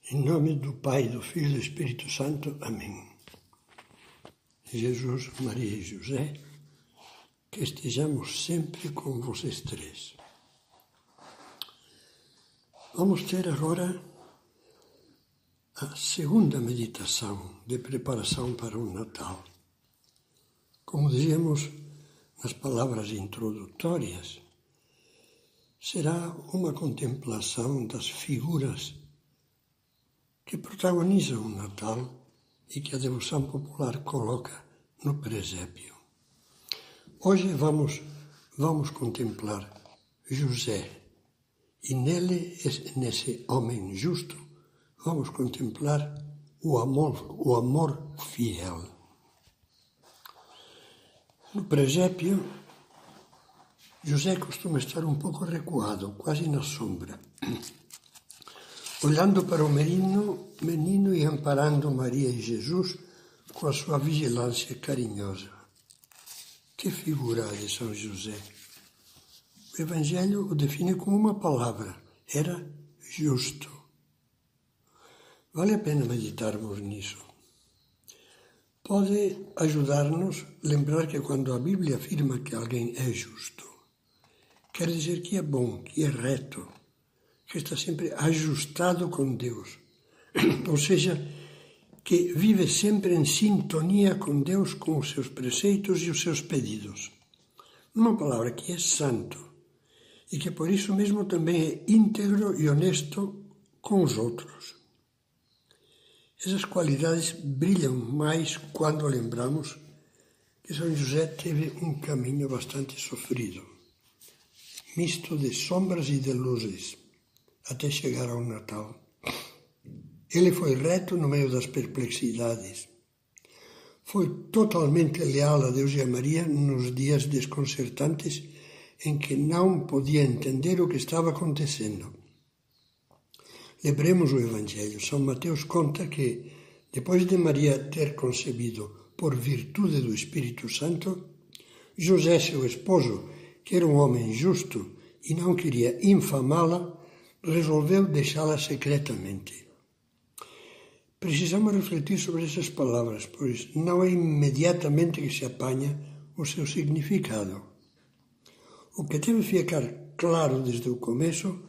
Em nome do Pai, do Filho e do Espírito Santo. Amém. Jesus, Maria e José, que estejamos sempre com vocês três. Vamos ter agora a segunda meditação de preparação para o Natal. Como dizíamos nas palavras introdutórias, será uma contemplação das figuras que protagonizam o Natal e que a devoção popular coloca no presépio. Hoje vamos contemplar José e nesse homem justo, vamos contemplar o amor fiel. No presépio, José costuma estar um pouco recuado, quase na sombra, olhando para o menino e amparando Maria e Jesus com a sua vigilância carinhosa. Que figura de São José! O Evangelho o define com uma palavra: era justo. Vale a pena meditarmos nisso. Pode ajudar-nos a lembrar que quando a Bíblia afirma que alguém é justo, quer dizer que é bom, que é reto, que está sempre ajustado com Deus, ou seja, que vive sempre em sintonia com Deus, com os seus preceitos e os seus pedidos. Uma palavra que é santo e que por isso mesmo também é íntegro e honesto com os outros. Essas qualidades brilham mais quando lembramos que São José teve um caminho bastante sofrido, misto de sombras e de luzes, até chegar ao Natal. Ele foi reto no meio das perplexidades. Foi totalmente leal a Deus e a Maria nos dias desconcertantes em que não podia entender o que estava acontecendo. Lembremos o Evangelho. São Mateus conta que, depois de Maria ter concebido por virtude do Espírito Santo, José, seu esposo, que era um homem justo e não queria infamá-la, resolveu deixá-la secretamente. Precisamos refletir sobre essas palavras, pois não é imediatamente que se apanha o seu significado. O que deve ficar claro desde o começo,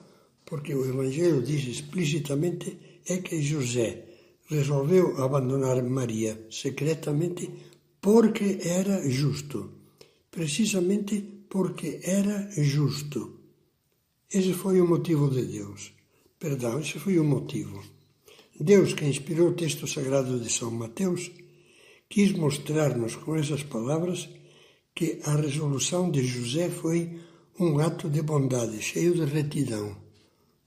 porque o Evangelho diz explicitamente, é que José resolveu abandonar Maria secretamente porque era justo. Precisamente porque era justo. Esse foi o motivo de Deus. Esse foi o motivo. Deus, que inspirou o texto sagrado de São Mateus, quis mostrar-nos com essas palavras que a resolução de José foi um ato de bondade, cheio de retidão.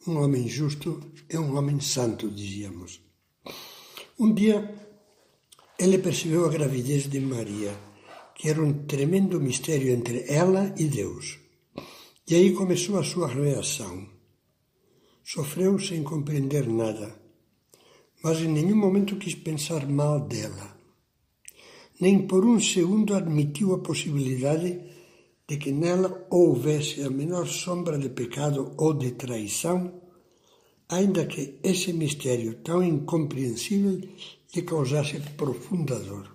Um homem justo é um homem santo, dizíamos. Um dia, ele percebeu a gravidez de Maria, que era um tremendo mistério entre ela e Deus. E aí começou a sua reação. Sofreu sem compreender nada, mas em nenhum momento quis pensar mal dela. Nem por um segundo admitiu a possibilidade de que nela houvesse a menor sombra de pecado ou de traição, ainda que esse mistério tão incompreensível lhe causasse profunda dor.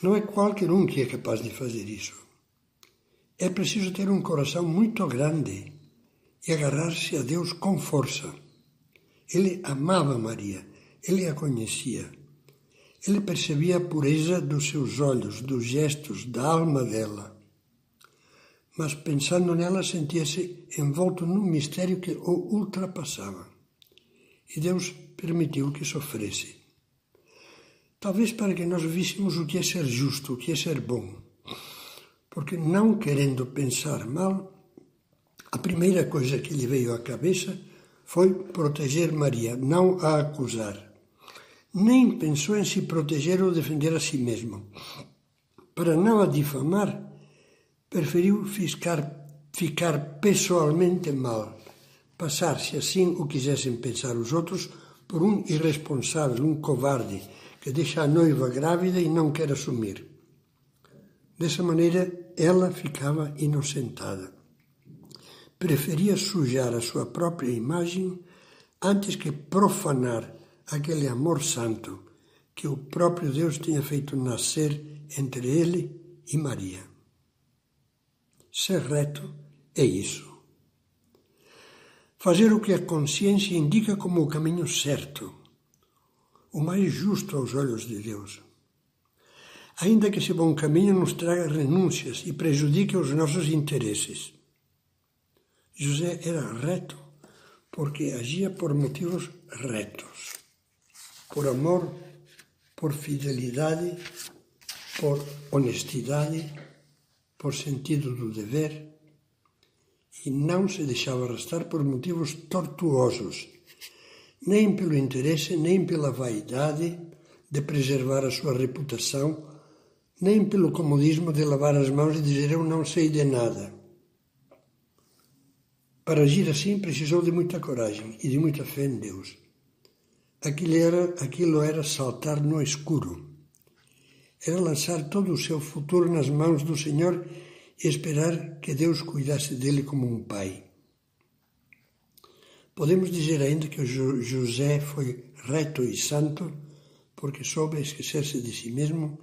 Não é qualquer um que é capaz de fazer isso. É preciso ter um coração muito grande e agarrar-se a Deus com força. Ele amava Maria, ele a conhecia. Ele percebia a pureza dos seus olhos, dos gestos, da alma dela. Mas pensando nela, sentia-se envolto num mistério que o ultrapassava. E Deus permitiu que sofresse. Talvez para que nós víssemos o que é ser justo, o que é ser bom. Porque não querendo pensar mal, a primeira coisa que lhe veio à cabeça foi proteger Maria, não a acusar. Nem pensou em se proteger ou defender a si mesmo. Para não a difamar, preferiu ficar pessoalmente mal, passar, se assim o quisessem pensar os outros, por um irresponsável, um covarde, que deixa a noiva grávida e não quer assumir. Dessa maneira, ela ficava inocentada. Preferia sujar a sua própria imagem antes que profanar aquele amor santo que o próprio Deus tinha feito nascer entre ele e Maria. Ser reto é isso. Fazer o que a consciência indica como o caminho certo, o mais justo aos olhos de Deus. Ainda que esse bom caminho nos traga renúncias e prejudique os nossos interesses. José era reto porque agia por motivos retos, por amor, por fidelidade, por honestidade, por sentido do dever, e não se deixava arrastar por motivos tortuosos, nem pelo interesse, nem pela vaidade de preservar a sua reputação, nem pelo comodismo de lavar as mãos e dizer eu não sei de nada. Para agir assim precisou de muita coragem e de muita fé em Deus. Aquilo era saltar no escuro. Era lançar todo o seu futuro nas mãos do Senhor e esperar que Deus cuidasse dele como um pai. Podemos dizer ainda que José foi reto e santo porque soube esquecer-se de si mesmo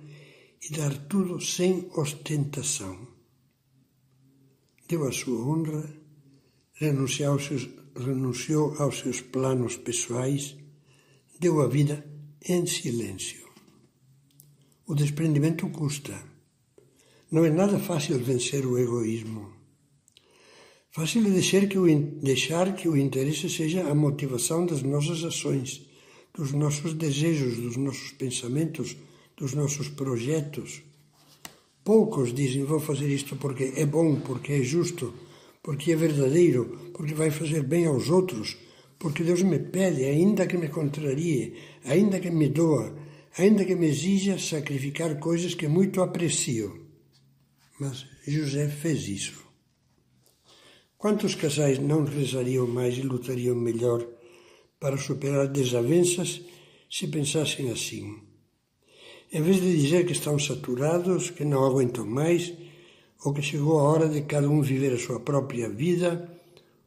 e dar tudo sem ostentação. Deu a sua honra, renunciou aos seus planos pessoais, deu a vida em silêncio. O desprendimento custa. Não é nada fácil vencer o egoísmo. Fácil é deixar que o interesse seja a motivação das nossas ações, dos nossos desejos, dos nossos pensamentos, dos nossos projetos. Poucos dizem, vou fazer isto porque é bom, porque é justo, porque é verdadeiro, porque vai fazer bem aos outros, porque Deus me pede, ainda que me contrarie, ainda que me doa, ainda que me exija sacrificar coisas que muito aprecio. Mas José fez isso. Quantos casais não rezariam mais e lutariam melhor para superar desavenças se pensassem assim? Em vez de dizer que estão saturados, que não aguentam mais, ou que chegou a hora de cada um viver a sua própria vida,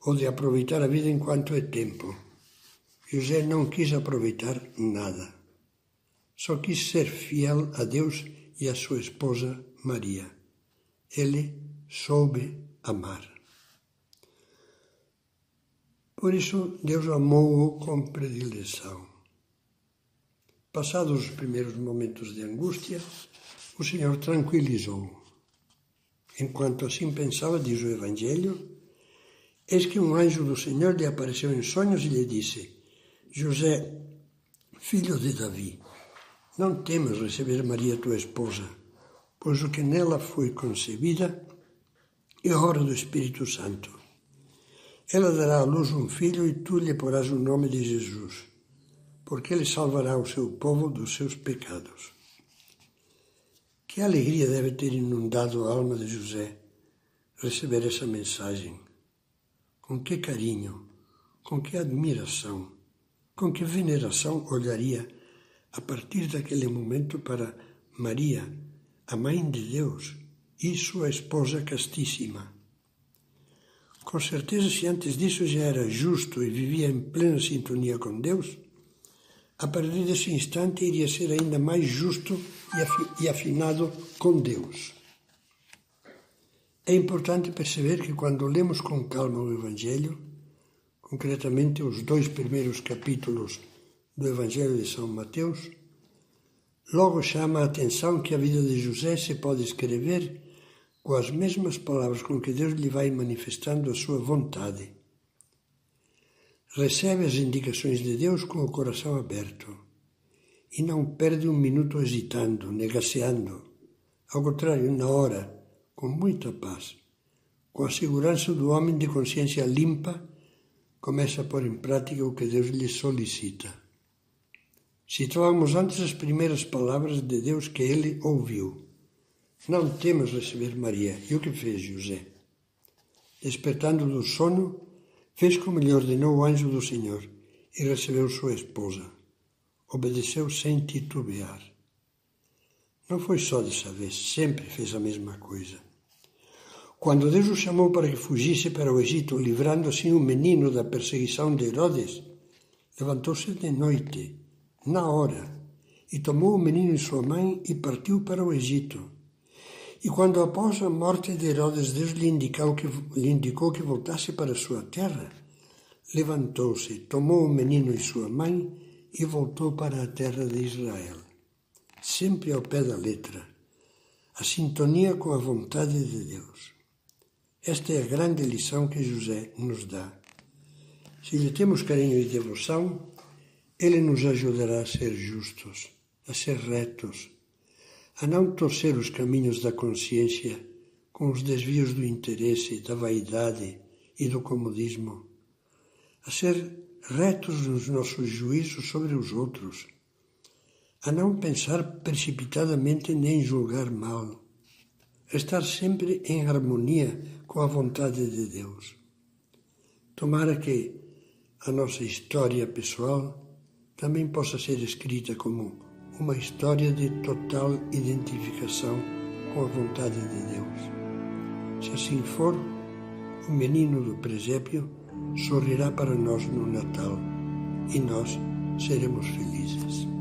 ou de aproveitar a vida enquanto é tempo. José não quis aproveitar nada. Só quis ser fiel a Deus e à sua esposa Maria. Ele soube amar. Por isso, Deus amou-o com predileção. Passados os primeiros momentos de angústia, o Senhor tranquilizou. Enquanto assim pensava, diz o Evangelho, eis que um anjo do Senhor lhe apareceu em sonhos e lhe disse: José, filho de Davi, não temas receber Maria tua esposa, pois o que nela foi concebida é obra do Espírito Santo. Ela dará à luz um filho e tu lhe porás o nome de Jesus, porque ele salvará o seu povo dos seus pecados. Que alegria deve ter inundado a alma de José receber essa mensagem. Com que carinho, com que admiração, com que veneração olharia a partir daquele momento para Maria, a Mãe de Deus e sua esposa castíssima. Com certeza, se antes disso já era justo e vivia em plena sintonia com Deus, a partir desse instante iria ser ainda mais justo e afinado com Deus. É importante perceber que quando lemos com calma o Evangelho, concretamente os 2 primeiros capítulos do Evangelho de São Mateus, logo chama a atenção que a vida de José se pode escrever com as mesmas palavras com que Deus lhe vai manifestando a sua vontade. Recebe as indicações de Deus com o coração aberto e não perde um minuto hesitando, negaceando. Ao contrário, na hora, com muita paz, com a segurança do homem de consciência limpa, começa a pôr em prática o que Deus lhe solicita. Citávamos antes as primeiras palavras de Deus que ele ouviu. Não temas receber Maria. E o que fez José? Despertando do sono, fez como lhe ordenou o anjo do Senhor e recebeu sua esposa. Obedeceu sem titubear. Não foi só dessa vez, sempre fez a mesma coisa. Quando Deus o chamou para que fugisse para o Egito, livrando assim o menino da perseguição de Herodes, levantou-se de noite, na hora, e tomou o menino e sua mãe e partiu para o Egito. E quando após a morte de Herodes Deus lhe indicou que voltasse para sua terra, levantou-se, tomou o menino e sua mãe e voltou para a terra de Israel. Sempre ao pé da letra, a sintonia com a vontade de Deus. Esta é a grande lição que José nos dá. Se lhe temos carinho e devoção, ele nos ajudará a ser justos, a ser retos, a não torcer os caminhos da consciência com os desvios do interesse, da vaidade e do comodismo, a ser retos nos nossos juízos sobre os outros, a não pensar precipitadamente nem julgar mal, a estar sempre em harmonia com a vontade de Deus. Tomara que a nossa história pessoal também possa ser escrita como uma história de total identificação com a vontade de Deus. Se assim for, o menino do presépio sorrirá para nós no Natal e nós seremos felizes.